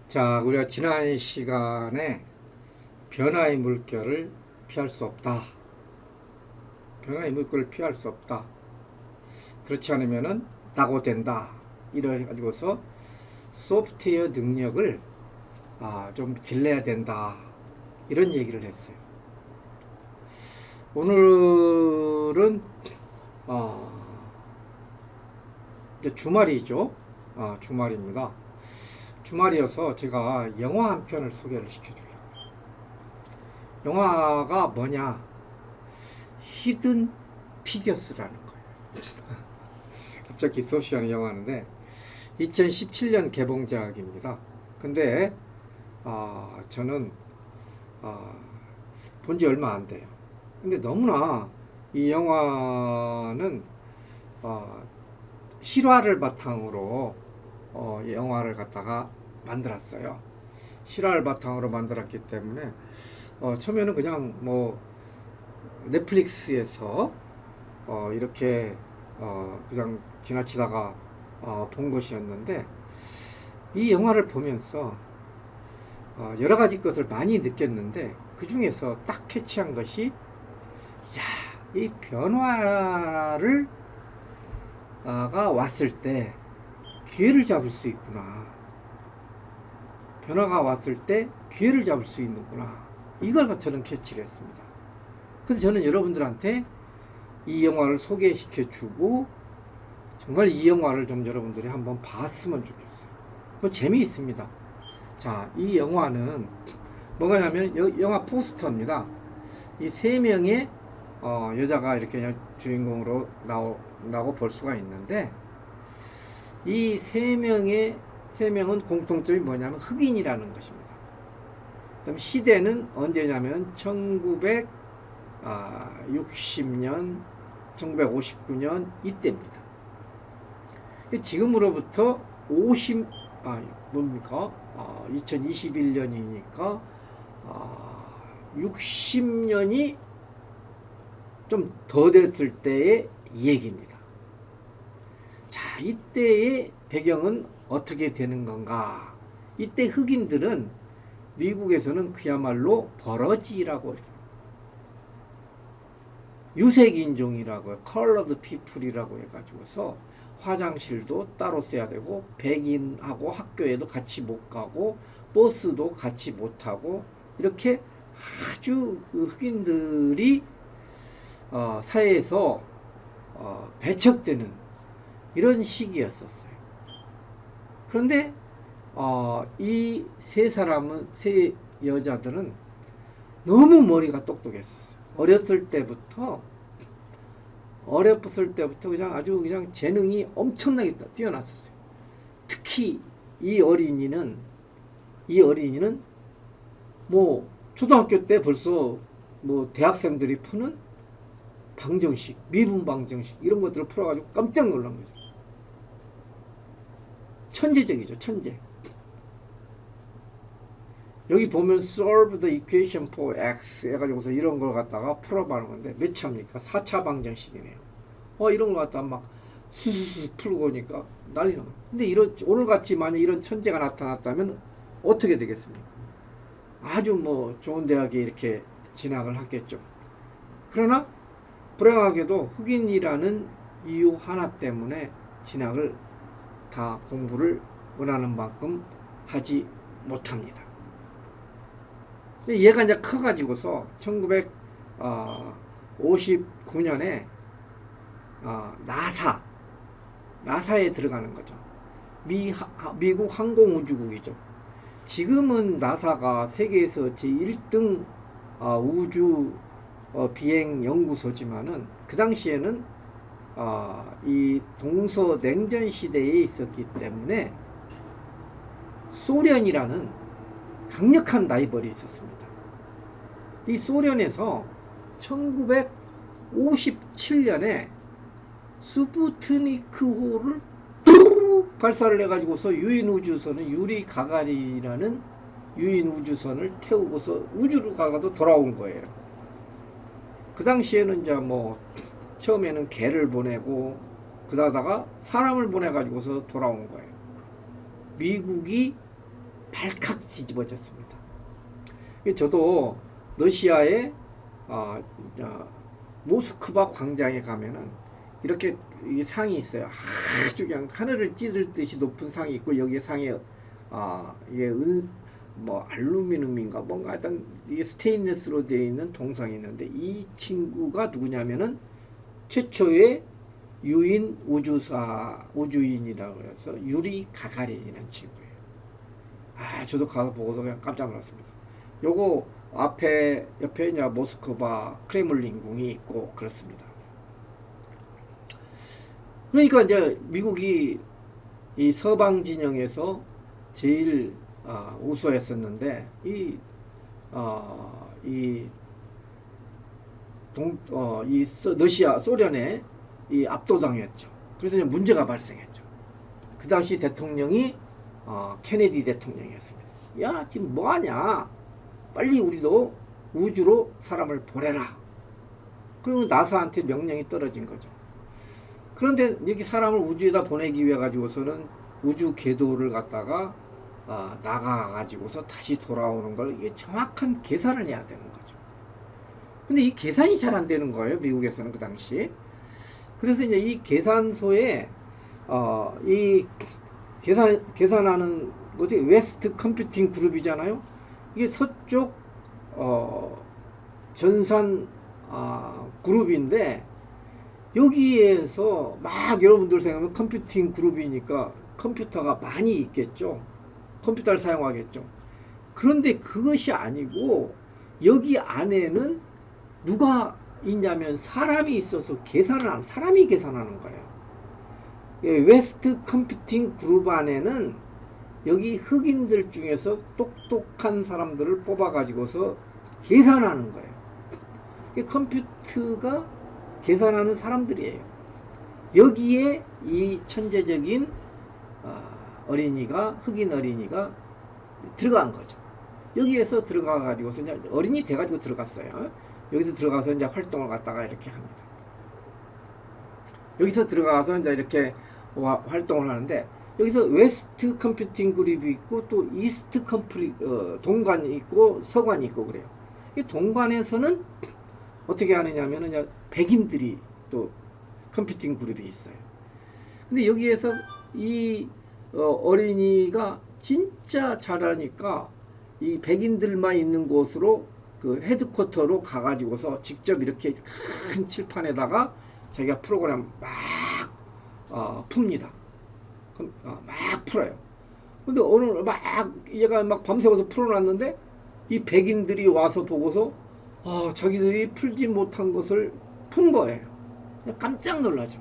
자, 우리가 지난 시간에 변화의 물결을 피할 수 없다. 변화의 물결을 피할 수 없다. 그렇지 않으면은 낙오된다. 이래 가지고서 소프트웨어 능력을 좀 길러야 된다. 이런 얘기를 했어요. 오늘은 이제 주말이죠. 주말입니다. 주말이어서 제가 영화 한 편을 소개를 시켜주려고. 영화가 뭐냐? 히든 피겨스라는 거예요. 갑자기 소시하는 영화인데 2017년 개봉작입니다. 근데 저는 본 지 얼마 안 돼요. 근데 너무나 이 영화는 실화를 바탕으로 영화를 갖다가 만들었어요. 실화를 바탕으로 만들었기 때문에 처음에는 그냥 뭐 넷플릭스에서 이렇게 그냥 지나치다가 본 것이었는데, 이 영화를 보면서 여러 가지 것을 많이 느꼈는데, 그 중에서 딱 캐치한 것이, 이 변화를 가 왔을 때 기회를 잡을 수 있구나. 변화가 왔을 때 기회를 잡을 수 있는구나. 이걸 저는 캐치를 했습니다. 그래서 저는 여러분들한테 이 영화를 소개시켜주고, 정말 이 영화를 좀 여러분들이 한번 봤으면 좋겠어요. 뭐 재미있습니다. 자, 이 영화는 뭐냐면 영화 포스터입니다. 이 세 명의 여자가 이렇게 주인공으로 나오고 볼 수가 있는데, 이 세 명은 공통점이 뭐냐면 흑인이라는 것입니다. 그다음 시대는 언제냐면 1960년, 1959년 이때입니다. 지금으로부터 2021년이니까 60년이 좀 더 됐을 때의 얘기입니다. 자, 이때의 배경은 어떻게 되는 건가? 이때 흑인들은 미국에서는 그야말로 버러지라고, 유색인종이라고요. 컬러드 피플이라고 해가지고서 화장실도 따로 써야 되고, 백인하고 학교에도 같이 못 가고, 버스도 같이 못 타고, 이렇게 아주 흑인들이 사회에서 배척되는 이런 시기였었어요. 그런데 이 세 여자들은 너무 머리가 똑똑했었어요. 어렸을 때부터 그냥 아주 그냥 재능이 엄청나게 뛰어났었어요. 특히 이 어린이는 뭐 초등학교 때 벌써 뭐 대학생들이 푸는 방정식, 미분 방정식 이런 것들을 풀어가지고 깜짝 놀란 거죠. 천재적이죠, 천재. 여기 보면 solve the equation for x 해가지고서 이런 걸 갖다가 풀어봐는 건데 몇 차입니까? 4차 방정식이네요. 이런 걸 갖다가 막 수수수 풀고 오니까 난리 나요. 근데 오늘같이 만약 이런 천재가 나타났다면 어떻게 되겠습니까? 아주 뭐 좋은 대학에 이렇게 진학을 하겠죠. 그러나 불행하게도 흑인이라는 이유 하나 때문에 진학을 다 공부를 원하는 만큼 하지 못합니다. 얘가 이제 커가지고서 1959년에 나사에 들어가는 거죠. 미국 항공우주국이죠. 지금은 나사가 세계에서 제1등 우주 비행 연구소지만은 그 당시에는 이 동서냉전 시대에 있었기 때문에 소련이라는 강력한 라이벌이 있었습니다. 이 소련에서 1957년에 스푸트니크호를 발사를 해가지고서 유인 우주선은 유리 가가린이라는 유인 우주선을 태우고서 우주로 가가도 돌아온 거예요. 그 당시에는 이제 뭐 처음에는 개를 보내고 그러다가 사람을 보내가지고서 돌아온 거예요. 미국이 발칵 뒤집어졌습니다. 저도 러시아의 모스크바 광장에 가면은 이렇게 이 상이 있어요. 아주 그냥 하늘을 찌를 듯이 높은 상이 있고 여기에 상에 이게 뭐 알루미늄인가 뭔가 하여튼 이게 스테인리스로 되어 있는 동상이 있는데 이 친구가 누구냐면은 최초의 유인 우주인이라고 해서 유리 가가린이라는 친구예요. 저도 가서 보고서 그냥 깜짝 놀랐습니다. 요거 옆에 이제 모스크바 크레물린 궁이 있고 그렇습니다. 그러니까 이제 미국이 이 서방 진영에서 제일 우수했었는데 러시아 소련의 이 압도당했죠. 그래서 이제 문제가 발생했죠. 그 당시 대통령이 케네디 대통령이었습니다. 야, 지금 뭐하냐? 빨리 우리도 우주로 사람을 보내라. 그리고 나사한테 명령이 떨어진 거죠. 그런데 여기 사람을 우주에다 보내기 위해 가지고서는 우주 궤도를 갖다가 나가가지고서 다시 돌아오는 걸 이게 정확한 계산을 해야 되는 거죠. 근데 이 계산이 잘 안 되는 거예요. 미국에서는 그 당시. 그래서 이제 이 계산소에 이 계산하는 것이 웨스트 컴퓨팅 그룹이잖아요. 이게 서쪽 전산 그룹인데 여기에서 막 여러분들 생각하면 컴퓨팅 그룹이니까 컴퓨터가 많이 있겠죠. 컴퓨터를 사용하겠죠. 그런데 그것이 아니고 여기 안에는 누가 있냐면 사람이 있어서 사람이 계산하는 거예요. 웨스트 컴퓨팅 그룹 안에는 여기 흑인들 중에서 똑똑한 사람들을 뽑아가지고서 계산하는 거예요. 컴퓨터가 계산하는 사람들이에요. 여기에 이 천재적인 흑인 어린이가 들어간 거죠. 여기에서 들어가가지고서 이제 어린이 돼가지고 들어갔어요. 여기서 들어가서 이제 활동을 갖다가 이렇게 합니다. 여기서 들어가서 이제 이렇게 활동을 하는데 여기서 웨스트 컴퓨팅 그룹이 있고 또 이스트 동관이 있고 서관이 있고 그래요. 이 동관에서는 어떻게 하느냐면은 이제 백인들이 또 컴퓨팅 그룹이 있어요. 근데 여기에서 이 어린이가 진짜 잘하니까 이 백인들만 있는 곳으로 그 헤드쿼터로 가가지고서 직접 이렇게 큰 칠판에다가 자기가 프로그램 막 풉니다. 막 풀어요. 근데 오늘 막 얘가 막 밤새워서 풀어놨는데 이 백인들이 와서 보고서 자기들이 풀지 못한 것을 푼 거예요. 깜짝 놀라죠.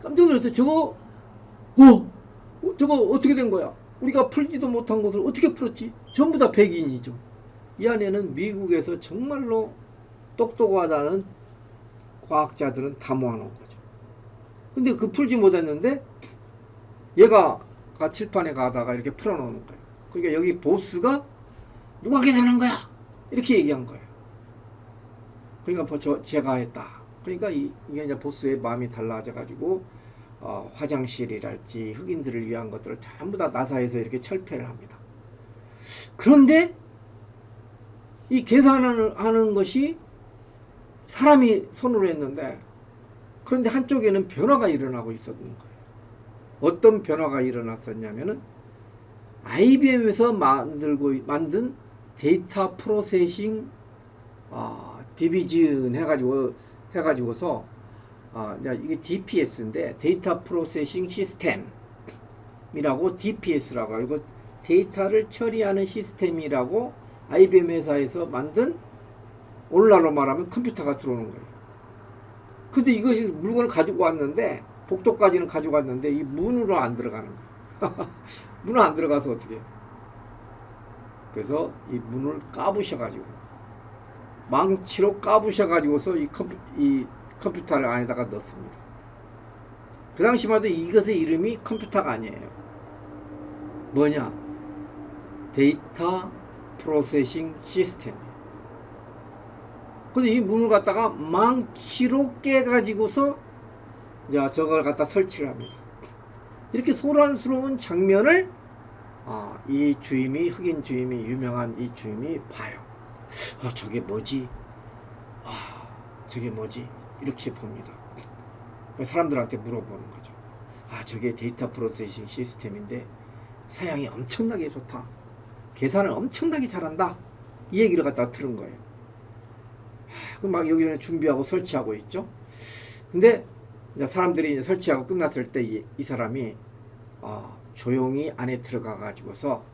깜짝 놀라서 저거 어떻게 된 거야? 우리가 풀지도 못한 것을 어떻게 풀었지? 전부 다 백인이죠. 이 안에는 미국에서 정말로 똑똑하다는 과학자들은 다 모아놓은 거죠. 근데 그 풀지 못했는데 얘가 칠판에 가다가 이렇게 풀어놓는 거예요. 그러니까 여기 보스가 누가 계산한 거야? 이렇게 얘기한 거예요. 그러니까 제가 했다. 그러니까 이게 이제 보스의 마음이 달라져가지고 화장실이랄지 흑인들을 위한 것들을 전부 다 나사에서 이렇게 철폐를 합니다. 그런데 이 계산을 하는 것이 사람이 손으로 했는데 그런데 한쪽에는 변화가 일어나고 있었던 거예요. 어떤 변화가 일어났었냐면은 IBM에서 만든 데이터 프로세싱 디비전 해가지고서 이게 DPS인데 데이터 프로세싱 시스템이라고 DPS라고 이거 데이터를 처리하는 시스템이라고 IBM 회사에서 만든 오늘날로 말하면 컴퓨터가 들어오는 거예요. 근데 이것이 물건을 가지고 왔는데 복도까지는 가지고 왔는데 이 문으로 안 들어가는 거예요. 문으로 안 들어가서 어떻게 해요? 그래서 이 문을 까부셔가지고 망치로 까부셔가지고서 이 컴퓨터를 안에다가 넣습니다. 그 당시만 해도 이것의 이름이 컴퓨터가 아니에요. 뭐냐? 데이터 프로세싱 시스템. 근데 이 문을 갖다가 망치로 깨가지고서 이제 저걸 갖다 설치를 합니다. 이렇게 소란스러운 장면을 이 주임이, 흑인 주임이, 유명한 이 주임이 봐요. 저게 뭐지? 저게 뭐지? 이렇게 봅니다. 사람들한테 물어보는 거죠. 저게 데이터 프로세싱 시스템인데 사양이 엄청나게 좋다. 계산을 엄청나게 잘한다. 이 얘기를 갖다 들은 거예요. 그럼 막 여기는 준비하고 설치하고 있죠. 근데 이제 사람들이 이제 설치하고 끝났을 때 이 사람이 조용히 안에 들어가 가지고서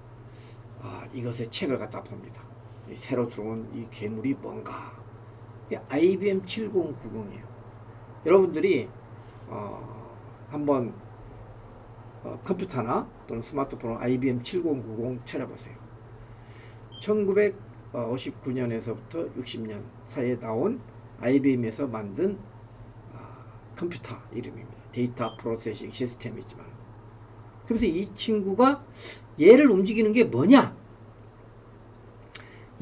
이것의 책을 갖다 봅니다. 새로 들어온 이 괴물이 뭔가. IBM 7090이에요. 여러분들이 한번 컴퓨터나 또는 스마트폰 IBM 7090 찾아보세요. 1959년에서부터 60년 사이에 나온 IBM에서 만든 컴퓨터 이름입니다. 데이터 프로세싱 시스템이지만, 그래서 이 친구가 얘를 움직이는 게 뭐냐?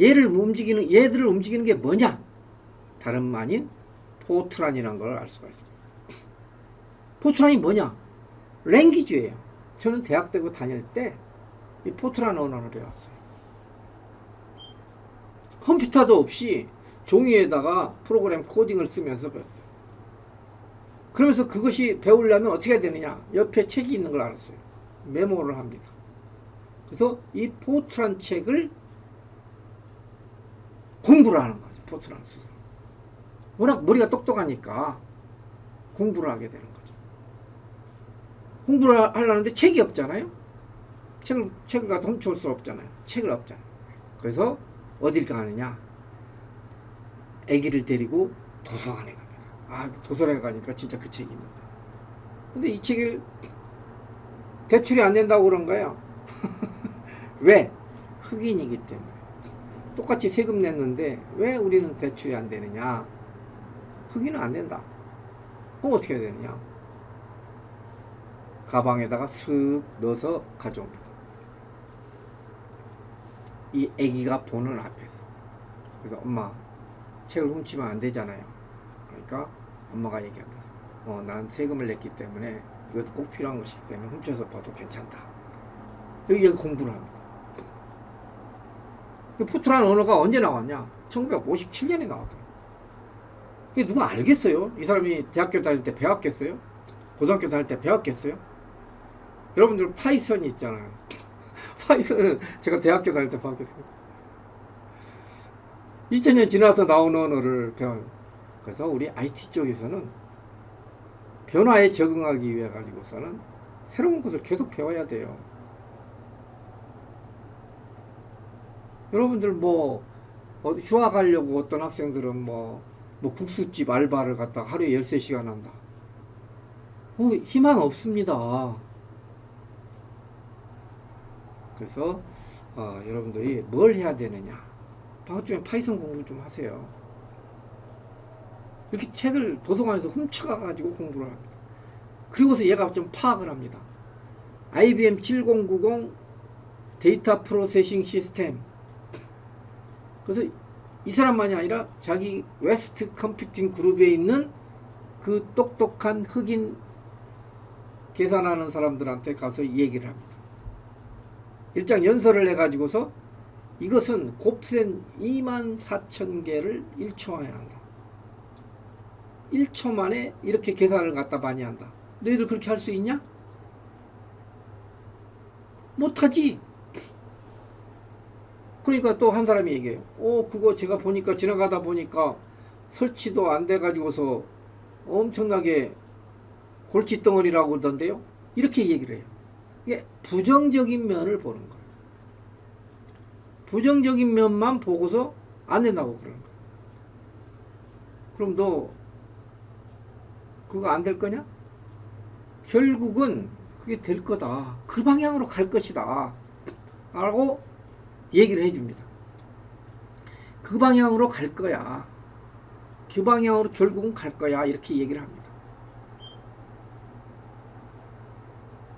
얘들을 움직이는 게 뭐냐? 다름 아닌 포트란이라는 걸 알 수가 있습니다. 포트란이 뭐냐? 랭귀지예요. 저는 대학 때고 다닐 때 이 포트란 언어를 배웠어요. 컴퓨터도 없이 종이에다가 프로그램 코딩을 쓰면서 배웠어요. 그러면서 그것이 배우려면 어떻게 해야 되느냐? 옆에 책이 있는 걸 알았어요. 메모를 합니다. 그래서 이 포트란 책을 공부를 하는 거죠. 포트란 스스로. 워낙 머리가 똑똑하니까 공부를 하게 되는 거죠. 공부를 하려는데 책이 없잖아요. 책을 갖다 훔쳐올 수 없잖아요. 책을 없잖아요. 그래서 어딜 가느냐? 아기를 데리고 도서관에 갑니다. 도서관에 가니까 진짜 그 책입니다. 근데 이 책을 대출이 안 된다고 그런 거예요. 왜? 흑인이기 때문에. 똑같이 세금 냈는데 왜 우리는 대출이 안 되느냐? 흑인은 안 된다. 그럼 어떻게 해야 되느냐? 가방에다가 슥 넣어서 가져옵니다. 이 아기가 보는 앞에서. 그래서 엄마, 책을 훔치면 안 되잖아요. 그러니까 엄마가 얘기합니다. 난 세금을 냈기 때문에 이것도 꼭 필요한 것이기 때문에 훔쳐서 봐도 괜찮다. 여기 공부를 합니다. 포트란 언어가 언제 나왔냐? 1957년에 나왔더라고요. 이게 누가 알겠어요? 이 사람이 대학교 다닐 때 배웠겠어요? 고등학교 다닐 때 배웠겠어요? 여러분들 파이썬이 있잖아요. 파이썬은 제가 대학교 다닐 때 배웠겠습니다. 2000년 지나서 나온 언어를 배워요. 그래서 우리 IT 쪽에서는 변화에 적응하기 위해 가지고서는 새로운 것을 계속 배워야 돼요. 여러분들 휴학 가려고 어떤 학생들은 국수집 알바를 갖다가 하루에 13시간 한다. 희망 없습니다. 그래서 여러분들이 뭘 해야 되느냐? 방학 중에 파이썬 공부 좀 하세요. 이렇게 책을 도서관에서 훔쳐가가지고 공부를 합니다. 그리고서 얘가 좀 파악을 합니다. IBM 7090 데이터 프로세싱 시스템. 그래서 이 사람만이 아니라 자기 웨스트 컴퓨팅 그룹에 있는 그 똑똑한 흑인 계산하는 사람들한테 가서 얘기를 합니다. 일장 연설을 해가지고서 이것은 곱셈 24,000개를 1초 만에 한다. 1초 만에 이렇게 계산을 갖다 많이 한다. 너희들 그렇게 할 수 있냐? 못하지. 그러니까 또 한 사람이 얘기해요. 그거 제가 보니까 지나가다 보니까 설치도 안 돼가지고서 엄청나게 골칫덩어리라고 그러던데요. 이렇게 얘기를 해요. 이게 부정적인 면을 보는 거예요. 부정적인 면만 보고서 안 된다고 그러는 거예요. 그럼 너 그거 안 될 거냐? 결국은 그게 될 거다. 그 방향으로 갈 것이다. 라고 얘기를 해줍니다. 그 방향으로 갈 거야. 그 방향으로 결국은 갈 거야. 이렇게 얘기를 합니다.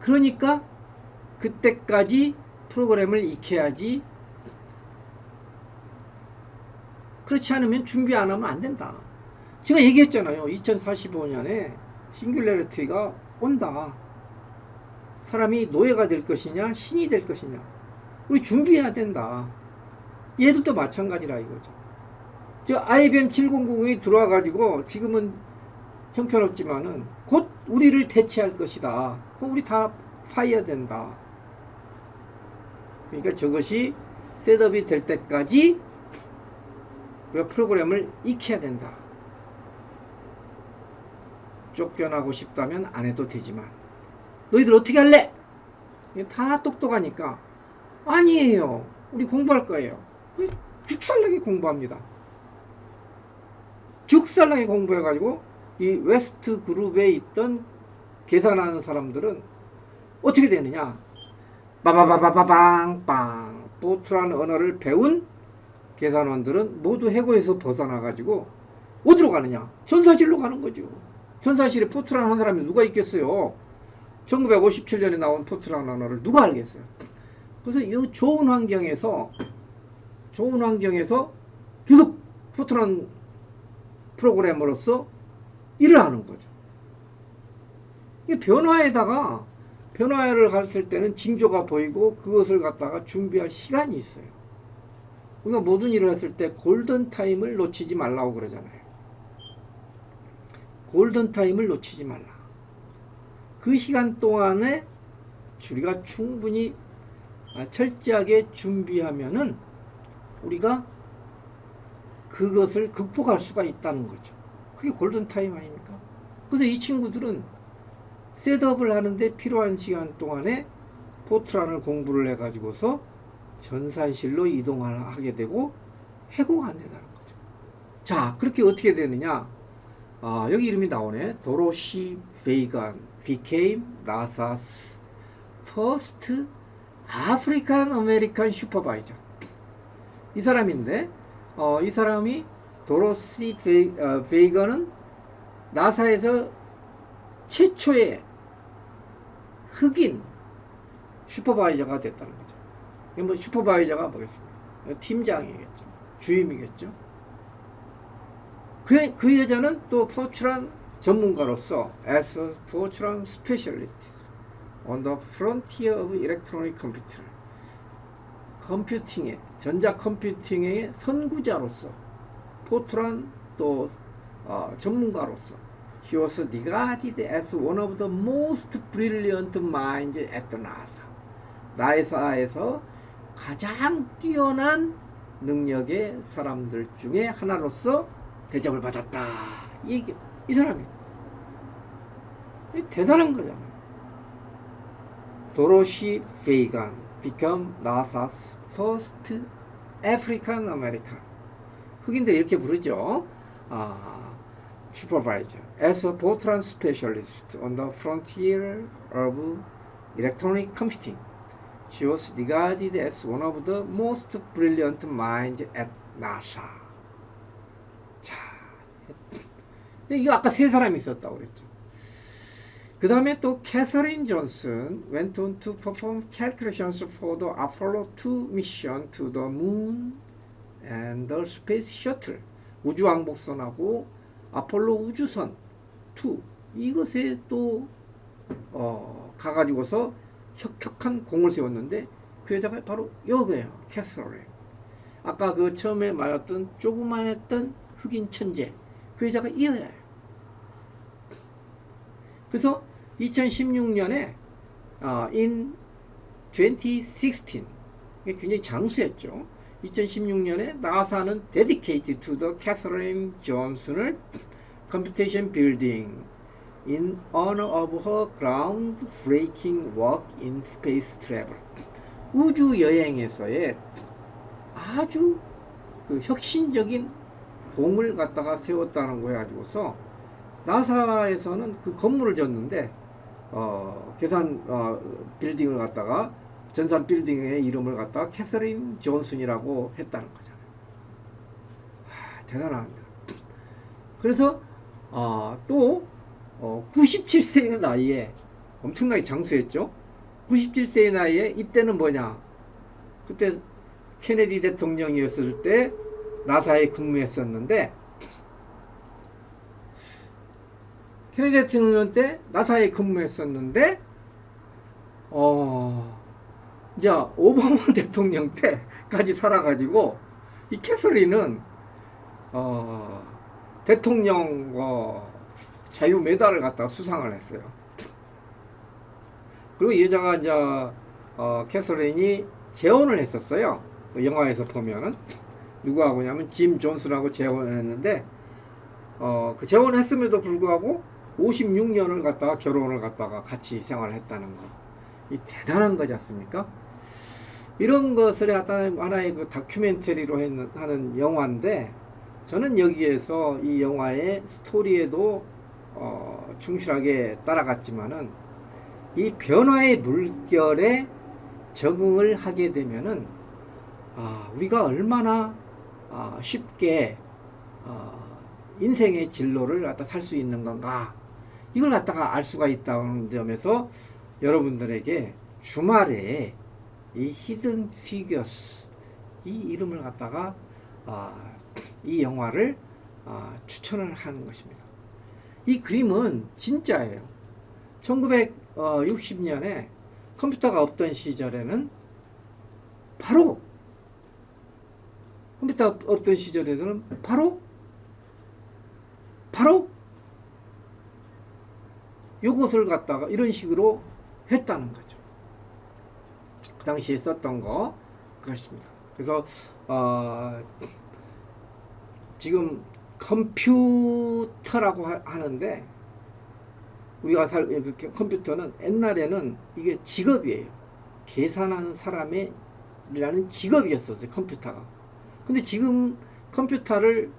그러니까 그때까지 프로그램을 익혀야지. 그렇지 않으면 준비 안 하면 안 된다. 제가 얘기했잖아요. 2045년에 싱귤러리티가 온다. 사람이 노예가 될 것이냐 신이 될 것이냐, 우리 준비해야 된다. 얘들도 마찬가지라 이거죠. 저 IBM 7090이 들어와 가지고 지금은 형편없지만은 곧 우리를 대체할 것이다. 그럼 우리 다 파이어 된다. 그러니까 저것이 셋업이 될 때까지 우리가 프로그램을 익혀야 된다. 쫓겨나고 싶다면 안 해도 되지만 너희들 어떻게 할래? 다 똑똑하니까 아니에요. 우리 공부할 거예요. 죽살나게 공부합니다. 죽살나게 공부해가지고 이 웨스트 그룹에 있던 계산하는 사람들은 어떻게 되느냐? 빠바바바바방빵 포트란 언어를 배운 계산원들은 모두 해고에서 벗어나가지고 어디로 가느냐? 전사실로 가는 거죠. 전사실에 포트란 한 사람이 누가 있겠어요? 1957년에 나온 포트란 언어를 누가 알겠어요? 그래서 이 좋은 환경에서 계속 포트란 프로그래머로서 일을 하는 거죠. 이게 변화를 갔을 때는 징조가 보이고 그것을 갖다가 준비할 시간이 있어요. 우리가 모든 일을 했을 때 골든타임을 놓치지 말라고 그러잖아요. 골든타임을 놓치지 말라. 그 시간 동안에 우리가 충분히 철저하게 준비하면은 우리가 그것을 극복할 수가 있다는 거죠. 그게 골든타임 아닙니까? 그래서 이 친구들은 셋업을 하는데 필요한 시간 동안에 포트란을 공부를 해가지고서 전산실로 이동하게 되고 해고가 안 된다는 거죠. 자, 그렇게 어떻게 되느냐? 여기 이름이 나오네. 도로시 베이건 became NASA's first African American supervisor. 이 사람인데, 이 사람이 도로시 베이건은 나사에서 최초의 흑인 슈퍼바이저가 됐다는 거죠. 뭐 슈퍼바이저가 뭐겠습니까? 팀장이겠죠. 주임이겠죠. 그 여자는 또 포트란 전문가로서 as a Fortran specialist on the frontier of electronic computer, 컴퓨팅의 전자 컴퓨팅의 선구자로서 포트란 또 전문가로서 he was regarded as one of the most brilliant minds at the NASA. 나사에서 가장 뛰어난 능력의 사람들 중에 하나로서 대접을 받았다. 이 사람이 대단한 거잖아요. 도로시 베이건 became NASA's first African American. 흑인들 이렇게 부르죠. Supervisor as a Fortran specialist on the frontier of electronic computing. She was regarded as one of the most brilliant minds at NASA. 자, 이거 아까 세 사람이 있었다고 그랬죠. 그 다음에 또 캐서린 존슨 went on to perform calculations for the Apollo 2 mission to the moon and the space shuttle. 우주왕복선하고 아폴로 우주선 2 이것에 또 가가지고서 혁혁한 공을 세웠는데 그 여자가 바로 이거예요. 캐서린. 아까 그 처음에 말했던 조그만했던 흑인 천재 그 여자가 이 여자예요. 그래서 2016년에 in 2016 굉장히 장수했죠. 2016년에 나사는 dedicated to the Catherine Johnson을 computation building in honor of her groundbreaking work in space travel. 우주 여행에서의 아주 그 혁신적인 공을 갖다가 세웠다는 거 해가지고서 나사에서는 그 건물을 졌는데 계산 빌딩을 갖다가 전산 빌딩의 이름을 갖다가 캐서린 존슨이라고 했다는 거잖아요. 대단합니다. 그래서 또 97세의 나이에 엄청나게 장수했죠. 97세의 나이에 이때는 뭐냐? 그때 케네디 대통령이었을 때 나사에 근무했었는데, 케네디 대통령 때 나사에 근무했었는데, 이제 오바마 대통령 때까지 살아가지고 이 캐서린은 대통령 자유 메달을 갖다가 수상을 했어요. 그리고 이 여자가 이제 캐서린이 재혼을 했었어요. 영화에서 보면은 누구하고냐면 짐 존슨하고 재혼을 했는데, 그 재혼했음에도 불구하고 56년을 갖다가 결혼을 갖다가 같이 생활을 했다는 거, 이 대단한 거지 않습니까? 이런 것을 하나의 그 다큐멘터리로 하는 영화인데, 저는 여기에서 이 영화의 스토리에도 충실하게 따라갔지만은, 이 변화의 물결에 적응을 하게 되면은 우리가 얼마나 쉽게 인생의 진로를 갖다 살 수 있는 건가, 이걸 갖다가 알 수가 있다는 점에서 여러분들에게 주말에 이 히든 피규어스, 이 이름을 갖다가 이 영화를 추천을 하는 것입니다. 이 그림은 진짜예요. 1960년에 컴퓨터가 없던 시절에는 바로 요것을 갖다가 이런 식으로 했다는 거죠. 그 당시에 썼던 그것입니다. 그래서 지금 컴퓨터라고 하는데, 우리가 컴퓨터는 옛날에는 이게 직업이에요. 계산하는 사람이라는 직업이었어요, 컴퓨터가. 근데 지금 컴퓨터를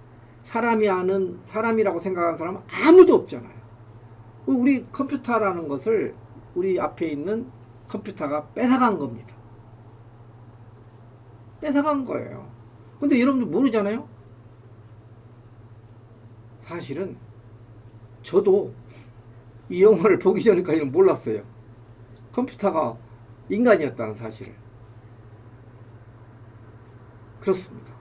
사람이라고 생각하는 사람은 아무도 없잖아요. 우리 컴퓨터라는 것을 우리 앞에 있는 컴퓨터가 뺏어간 겁니다. 뺏어간 거예요. 근데 여러분들 모르잖아요? 사실은 저도 이 영화를 보기 전까지는 몰랐어요. 컴퓨터가 인간이었다는 사실을. 그렇습니다.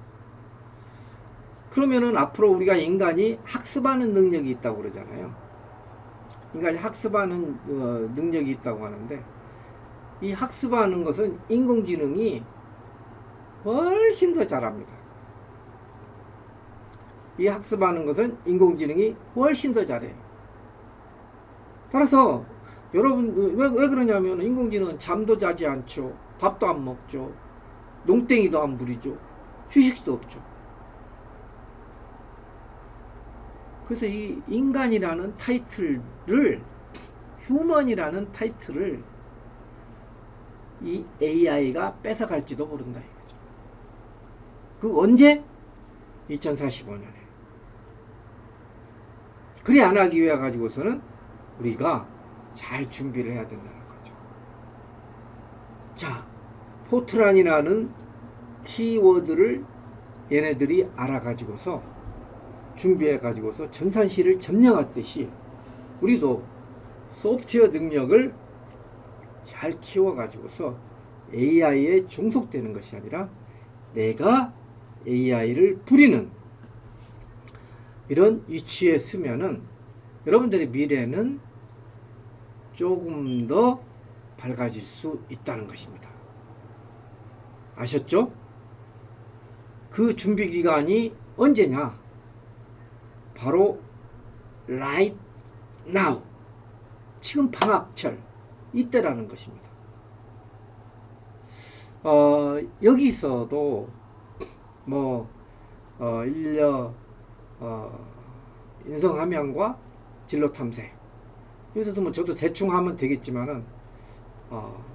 그러면은 앞으로 우리가 인간이 학습하는 능력이 있다고 그러잖아요. 인간이 학습하는 능력이 있다고 하는데, 이 학습하는 것은 인공지능이 훨씬 더 잘합니다. 이 학습하는 것은 인공지능이 훨씬 더 잘해요. 따라서 여러분 왜 그러냐면, 인공지능은 잠도 자지 않죠. 밥도 안 먹죠. 농땡이도 안 부리죠. 휴식도 없죠. 그래서 이 인간이라는 타이틀을, 휴먼이라는 타이틀을 이 AI가 뺏어갈지도 모른다 이거죠. 그 언제? 2045년에. 그리 안 하기 위해 가지고서는 우리가 잘 준비를 해야 된다는 거죠. 자, 포트란이라는 키워드를 얘네들이 알아가지고서 준비해가지고서 전산실을 점령하듯이, 우리도 소프트웨어 능력을 잘 키워가지고서 AI에 종속되는 것이 아니라 내가 AI를 부리는 이런 위치에 서면은 여러분들의 미래는 조금 더 밝아질 수 있다는 것입니다. 아셨죠? 그 준비 기간이 언제냐? 바로 right now, 지금 방학철 이때라는 것입니다. 여기서도 인력 인성함양과 진로 탐색, 여기서도 저도 대충 하면 되겠지만은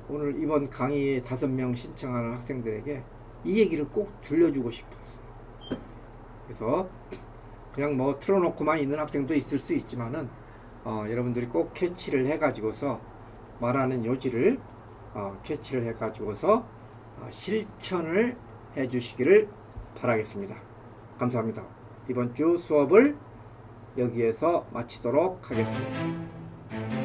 오늘 이번 강의에 5명 신청하는 학생들에게 이 얘기를 꼭 들려주고 싶었어요. 그래서 그냥 틀어놓고만 있는 학생도 있을 수 있지만은 여러분들이 꼭 캐치를 해가지고서 말하는 요지를 캐치를 해가지고서 실천을 해주시기를 바라겠습니다. 감사합니다. 이번 주 수업을 여기에서 마치도록 하겠습니다.